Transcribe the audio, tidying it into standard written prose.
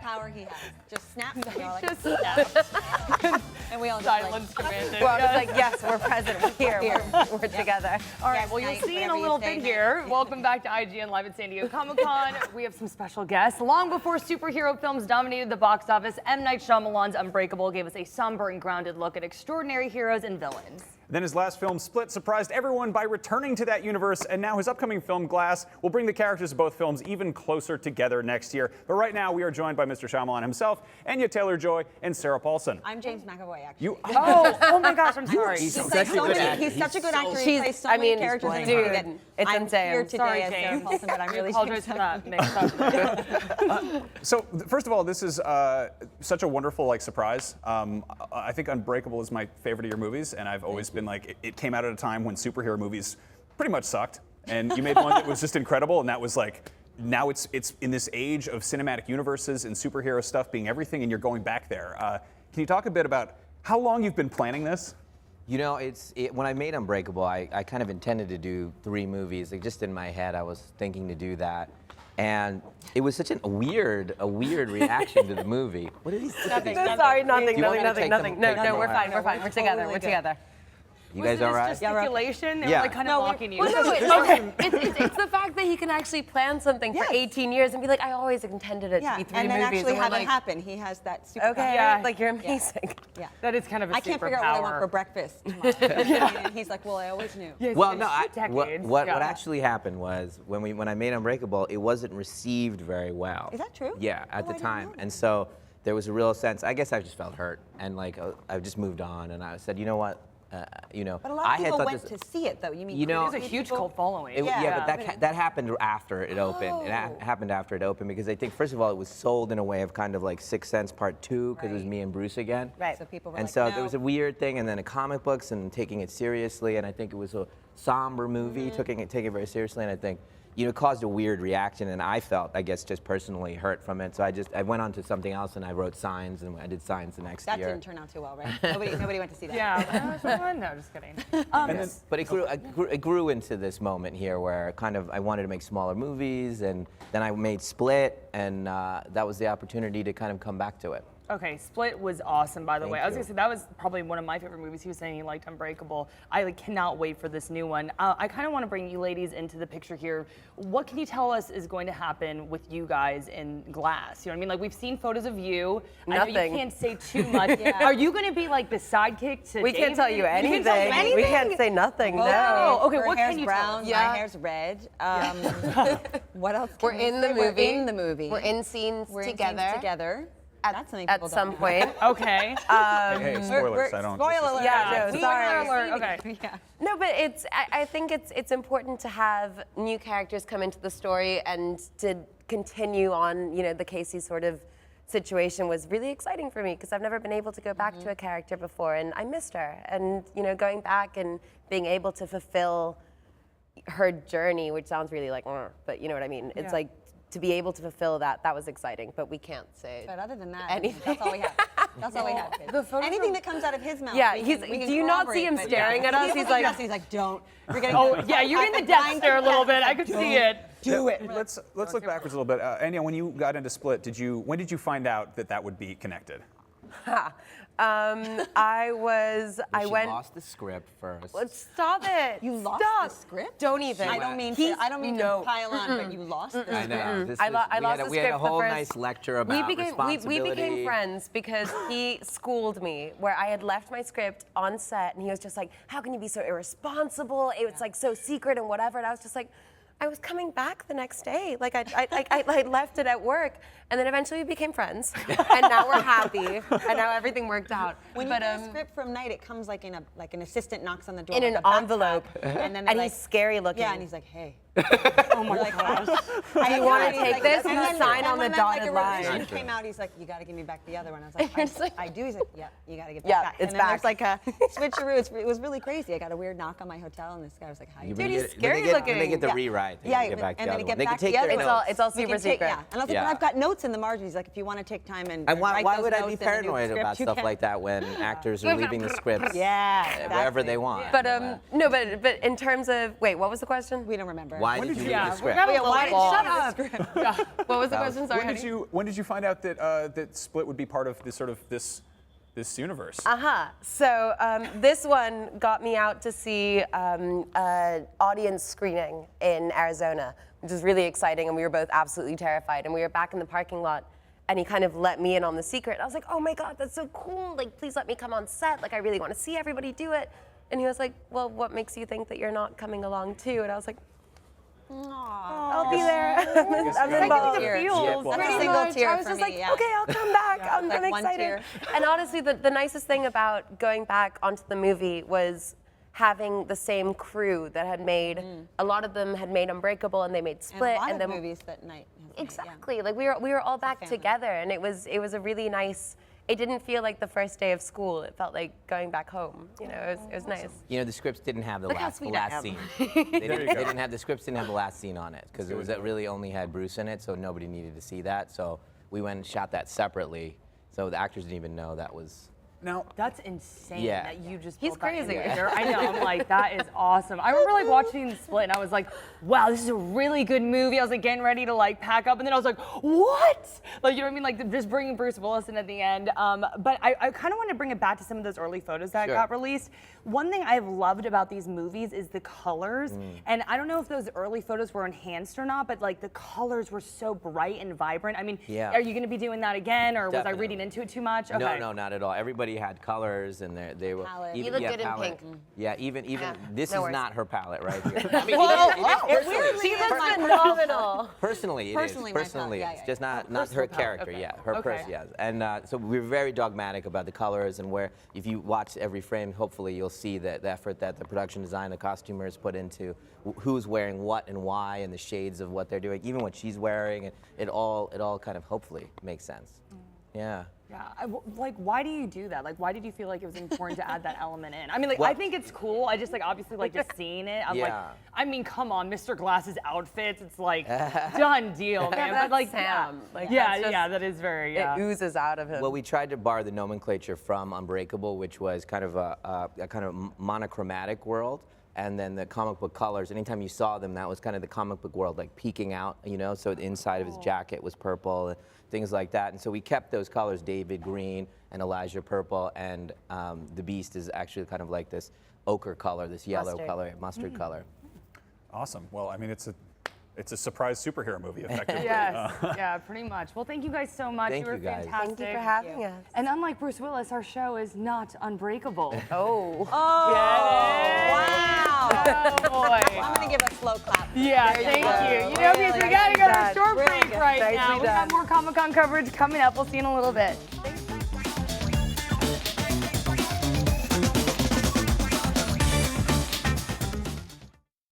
power he has. Just snaps and you're like, Just snaps. and we all just Silence commanded. Well, I was like, yes, we're present. We're here. We're together. All right, Yes, well, you'll night, see in a whatever you little say, bit night. here. Welcome back to IGN Live at San Diego Comic-Con. We have some special guests. Long before superhero films dominated the box office, M. Night Shyamalan's Unbreakable gave us a somber and grounded look at extraordinary heroes and villains. Then his last film, Split, surprised everyone by returning to that universe, and now his upcoming film, Glass, will bring the characters of both films even closer together next year. But right now, we are joined by Mr. Shyamalan himself, Anya Taylor-Joy, and Sarah Paulson. I'm James McAvoy, actually. You, Oh my gosh, I'm sorry. He's such a good actor. He plays so many characters in the movie that it's I'm insane. here today Sorry, as Sarah James. Paulson, but I'm really Apologize for that mix up. So, first of all, this is such a wonderful surprise. I think Unbreakable is my favorite of your movies, and I've always been like, it came out at a time when superhero movies pretty much sucked, and you made one that was just incredible, and that was like, now it's in this age of cinematic universes and superhero stuff being everything, and you're going back there. Can you talk a bit about how long you've been planning this? You know, when I made Unbreakable, I kind of intended to do 3 movies. Like, just in my head, I was thinking to do that. And it was such a weird reaction to the movie. What did he say? Sorry, nothing. No, We're fine. We're together. We're together. You guys all right? Gesticulation? They Yeah. were like kind of mocking you. Well, no, it's the fact that he can actually plan something for 18 years and be like, I always intended it to be 3 and then movies. actually we're have like, it happen. He has that super okay, Yeah. like you're amazing. Yeah. That is kind of a I can't figure out what I want for breakfast tomorrow. And he's like, well, I always knew. Well, no. Decades. What actually happened was when I made Unbreakable, it wasn't received very well. Is that true? Yeah, at Oh, the I didn't time, know. and so there was a real sense. I guess I just felt hurt, and I just moved on, and I said, you know what, But a lot of people went to see it, though. You mean You know, There's a huge cult following. but that happened after it opened. It happened after it opened because I think, first of all, it was sold in a way of kind of like Sixth Sense Part 2 because it was me and Bruce again. Right. So people were And like, so no. there was a weird thing, and then comic books and taking it seriously, and I think it was a somber movie, taking it very seriously, and I think it caused a weird reaction, and I felt, I guess, just personally hurt from it. So I went on to something else, and I wrote Signs, and I did Signs the next That year. didn't turn out too well, right? Nobody went to see that. Yeah. No, just kidding. But it grew into this moment here where kind of I wanted to make smaller movies, and then I made Split, and that was the opportunity to kind of come back to it. Okay, Split was awesome, by the Thank way. I was you. gonna say that was probably one of my favorite movies. He was saying he liked Unbreakable. I cannot wait for this new one. I kind of want to bring you ladies into the picture here. What can you tell us is going to happen with you guys in Glass? You know what I mean? Like, we've seen photos of you. I know Nothing. you can't say too much. Are you going to be like the sidekick to We can't tell you anything. You can't tell me We anything? can't say nothing. Oh, No. okay, Her what hair's can you brown, tell us? my hair's red. What else? We're can we in the say? movie. We're in the movie. We're in scenes We're in together. scenes together. That's something At people some don't know. point. Okay. Hey, spoilers. I don't. Spoiler alert. Yeah, no, sorry. Spoiler alert. Okay. Yeah. No, but I think it's important to have new characters come into the story and to continue on, the Casey sort of situation was really exciting for me because I've never been able to go back to a character before, and I missed her. And, going back and being able to fulfill her journey, which sounds really like, but you know what I mean? It's like, to be able to fulfill that was exciting, but we can't say But other than that, anything. that's all we have. That's all we have. Anything that comes out of his mouth. Yeah, we he's- can do you not see corroborate, him but staring at us? He's like- he's like, don't. You're getting Oh, yeah, you're in the depths there a little bit. I could see it. Do it. Let's look backwards a little bit. Anya, when you got into Split, when did you find out that would be connected? I She went. lost the script first. Stop it! You lost Stop. the script? Don't even. I don't mean He's- to pile on, but you lost the I script. know. I lost the we had a script the whole first- nice lecture about we responsibility. became friends because he schooled me where I had left my script on set and he was just like, how can you be so irresponsible? It was like so secret and whatever. And I was just like, I was coming back the next day. Like I left it at work, and then eventually we became friends, and now we're happy, and now everything worked out. When you get a script from Night, it comes like an assistant knocks on the door. in like an a backpack, envelope, and then and like, he's scary looking. yeah, and he's like, hey. Oh my gosh. Do you want to take this? And You then- sign and on the when that, dotted like, a line. revision came out, he's like, you got to give me back the other one. I was like, You're just like- I do. He's like, yeah, you got to give Yeah, back. it's and then there's back. like a switcheroo. It was really crazy. I got a weird knock on my hotel, and this guy was like, hi. Dude, he's scary looking. When they get the Yeah. rewrite, they Yeah, can get back and the then other get one. They can back take the their other notes. one. It's all We super can take- secret. Yeah. And I was like, Yeah. but I've got notes in the margin. He's like, if you want to take time and And write why those would I be notes in a new paranoid script, about you stuff can. like that when actors are leaving the scripts Yeah. wherever exactly. they want? But no, but in terms of what was the question? We don't remember. Why did you read Yeah, the we're script? gonna Yeah, why shut did you up. Yeah. What was the question? Sorry, When did honey. you find out that that Split would be part of this universe? So this one got me out to see an audience screening in Arizona, which was really exciting, and we were both absolutely terrified. And we were back in the parking lot, and he kind of let me in on the secret. I was like, oh my God, that's so cool. Like, please let me come on set. Like, I really want to see everybody do it. And he was like, well, what makes you think that you're not coming along too? And I was like, I'll be there. I'm involved. tear. Feels. well, That's a Pretty single much. tear I was for just me, like, yeah. okay, I'll come back. I'm like one excited. tear. And honestly, the nicest thing about going back onto the movie was having the same crew that had made, a lot of them had made Unbreakable and they made And Split. a lot of then movies that night. has made, Exactly. Like we were all back family. together, and it was a really nice. It didn't feel like the first day of school. It felt like going back home. You know, it was nice. You know, the scripts didn't have the Look how last sweet I am. scene. They didn't have the scripts didn't have the last scene on it because it really only had Bruce in it, so nobody needed to see that. So we went and shot that separately. So the actors didn't even know that was. Now, That's insane Yeah. that you just He's built that crazy. character. I know. I'm like, that is awesome. I remember like watching Split and I was like, wow, this is a really good movie. I was like getting ready to like pack up and then I was like, what? Like, you know what I mean? Like just bringing Bruce Willis in at the end. But I kind of want to bring it back to some of those early photos that Sure. got released. One thing I've loved about these movies is the colors. And I don't know if those early photos were enhanced or not, but like the colors were so bright and vibrant. I mean, Yeah. are you going to be doing that again or was I Definitely. reading into it too much? Okay. No, not at all. Everybody had colors, and they were. Palette. You look good in palette. pink. Yeah, even this no is worries. not her palette right here. I mean, it is personally. She looks phenomenal. Personally, it Personally, is. my Personally, palette. it's Yeah, just not her Personal palette, character. okay. Yeah, her Okay. person. Yes, and so we're very dogmatic about the colors and where. If you watch every frame, hopefully you'll see that the effort that the production design, the costumers put into who's wearing what and why, and the shades of what they're doing, even what she's wearing. It all kind of hopefully makes sense. Yeah. Yeah, like, why do you do that? Like, why did you feel like it was important to add that element in? I mean, like, Well- I think it's cool. I just, like, obviously, like, just seeing it. I'm like, Yeah. I mean, come on, Mr. Glass's outfits. It's like, done deal, man. that's but, like, Sam. Like, yeah, that's just- yeah, that is very, yeah. It oozes out of him. Well, we tried to borrow the nomenclature from Unbreakable, which was kind of a kind of monochromatic world, and then the comic book colors. Anytime you saw them, that was kind of the comic book world, like peeking out, you know. So the inside of his jacket was purple, and things like that. And so we kept those colors: David green and Elijah purple, and the Beast is actually kind of like this ochre color, this yellow Mustard. color, mustard color. awesome. Well, I mean, it's a surprise superhero movie, effectively. Yes, yeah, pretty much. Well, thank you guys so much. Thank you were you guys. fantastic. Thank you for having us. And unlike Bruce Willis, our show is not unbreakable. Oh. Wow. Oh, boy. I'm going to give a slow clap. Yeah, thank you. You know, because we got to go to a short Really break right Nicely now. We got done. more Comic-Con coverage coming up. We'll see you in a little bit.